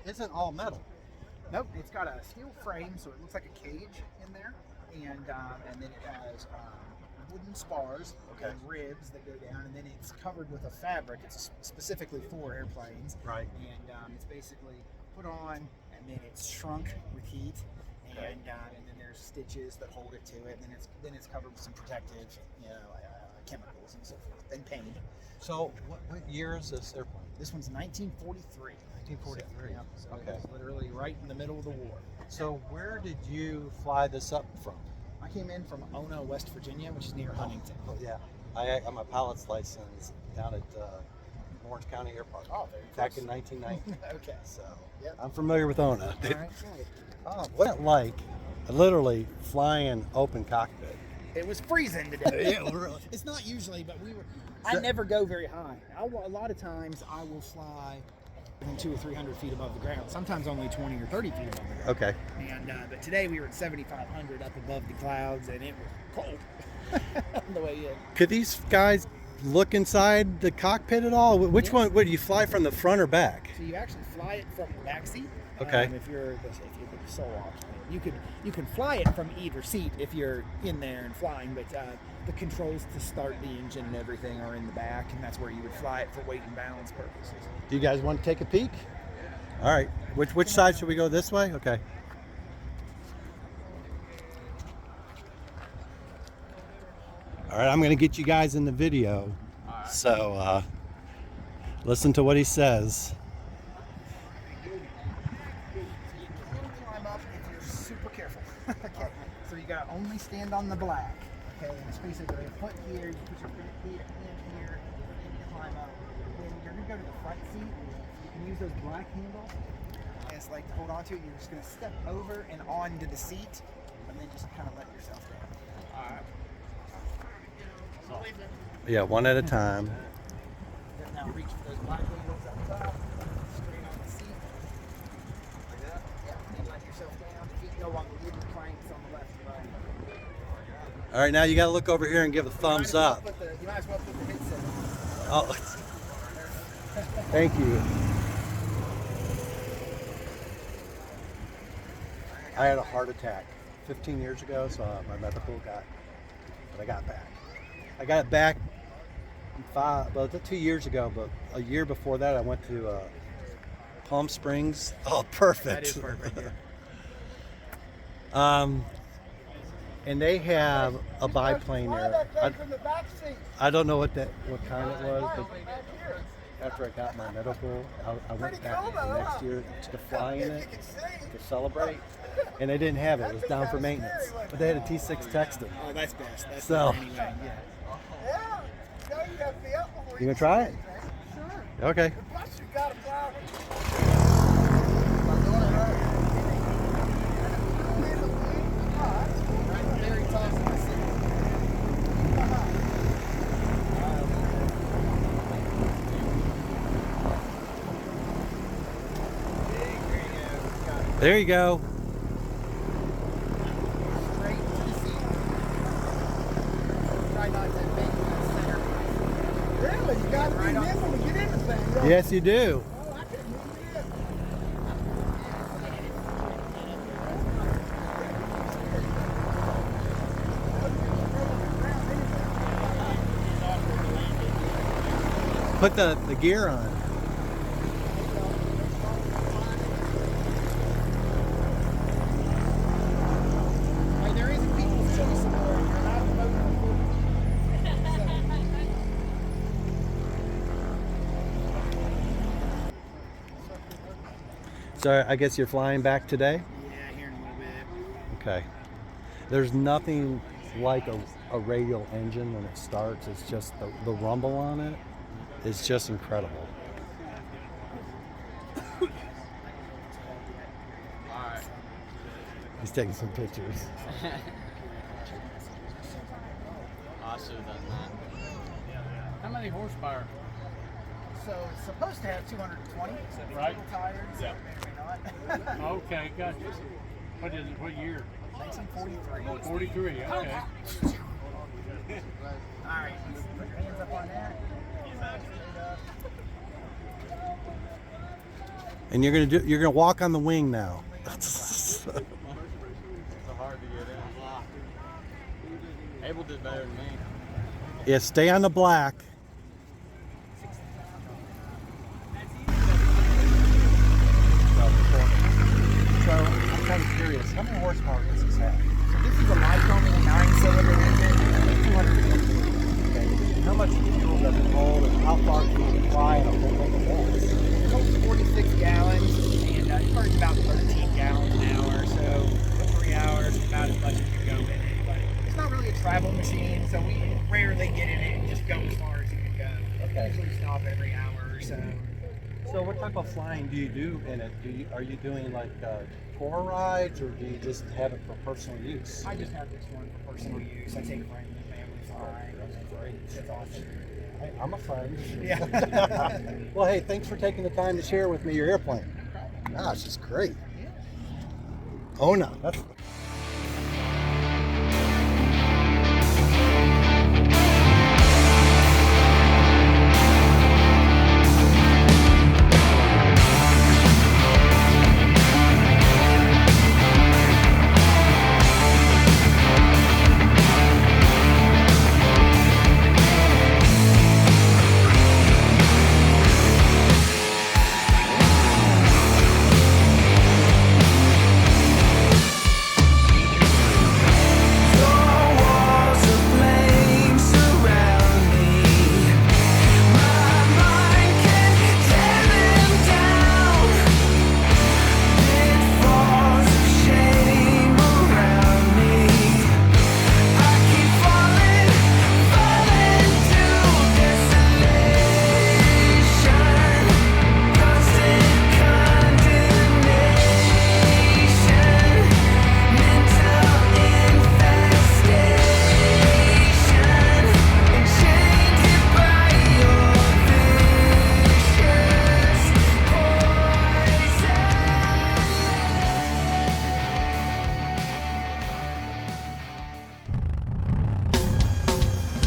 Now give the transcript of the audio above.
isn't all metal. Nope, it's got a steel frame, so it looks like a cage in there, and then it has wooden spars and ribs that go down, and then it's covered with a fabric. It's specifically for airplanes, Right. And it's basically put on, and then it's shrunk with heat, and then there's stitches that hold it to it, and then it's covered with some protective, chemicals and so forth, and paint. So what year is this airplane? This one's 1943. 1943. So Okay. it's literally right in the middle of the war. So where did you fly this up from? I came in from Ono, West Virginia, which is near Huntington. Oh, yeah. I got my pilot's license down at Orange County Airport. Oh, very back close. in 1990. Okay. So Yep. I'm familiar with Ona. All right, great. Oh, what's it like literally flying open cockpit? It was freezing today. Yeah, really. It's not usually, but I never go very high. A lot of times I will fly than 200 or 300 feet above the ground. Sometimes only 20 or 30 feet above the ground. Okay. And but today we were at 7,500 up above the clouds, and it was cold on the way in. Could these guys look inside the cockpit at all? Which one? Would you fly from the front or back? So you actually fly it from the back seat. Okay. If you're the sole occupant, you can fly it from either seat if you're in there and flying, but the controls to start the engine and everything are in the back, and that's where you would fly it for weight and balance purposes. Do you guys want to take a peek? All right. Which side should we go? This way? Okay. All right. I'm going to get you guys in the video. Right. So listen to what he says. Climb up if you're super careful. Okay. So you got to only stand on the black. Okay. And it's basically a foot here. You put your feet in here and you climb up. Then you're going to go to the front seat. You can use those black handles as like to hold on to it. You're just going to step over and onto the seat, and then just kind of let yourself down. All right. Yeah, one at a time. Then now reach for those black handles up top, straight on the seat. Like that? Yeah, and then let yourself down. Feet go on the wooden planks on the left and right. All right, now you got to look over here and give a thumbs up. You might as well put the headset Oh, on. thank you. I had a heart attack 15 years ago, so my medical but I got it back. I got it back 2 years ago, but a year before that I went to Palm Springs. Oh, perfect. That is perfect, yeah. And they have a biplane there. I don't know what kind it was, but after I got my medical, I went back the next year to fly in it to celebrate, and they didn't have it. It was down for maintenance, but they had a T6 Texton. Oh, that's best. That's So, anyway, yeah. You gonna try it? Sure. Okay. There you go. Straight to the seat. Try not to make the center. Really? You got to be nimble to get in the thing. Don't you? Yes, you do. Oh, I can move it in. Put the gear on. Like, there is a people's choice in there. You're not voting for So I guess you're flying back today? Yeah, here in a little bit. Okay. There's nothing like a radial engine when it starts. It's just the rumble on it is just incredible. Alright. He's taking some pictures. I should have done that. How many horsepower? So it's supposed to have 220. So it's Right. a little tired, so Yeah. maybe not. Okay, gotcha. What is it? What year? 1943. 43, okay. All right, put your hands up on that. Straight up. And you're gonna walk on the wing now. It's so hard to get in. Abel did better than me. Yeah, stay on the black. So I'm kind of curious, how many horsepower does this have? So this is a Lycoming 9-cylinder engine, 200. Okay. How much fuel does it hold, and how far can you fly in a full tank of gas? It holds 46 gallons, and it burns about 13 gallons an hour. So for 3 hours, about as much as you go in it. But it's not really a travel machine, so we rarely get in it and just go as far as you can go. Okay. Usually stop every hour or so. So what type of flying do you do in it? Are you doing like tour rides, or do you just have it for personal use? I just have this one for personal use. I take friends and family flying. That's great. That's awesome. Hey, I'm a friend. Yeah. Well, hey, thanks for taking the time to share with me your airplane. Gosh, it's great. Oh no, that's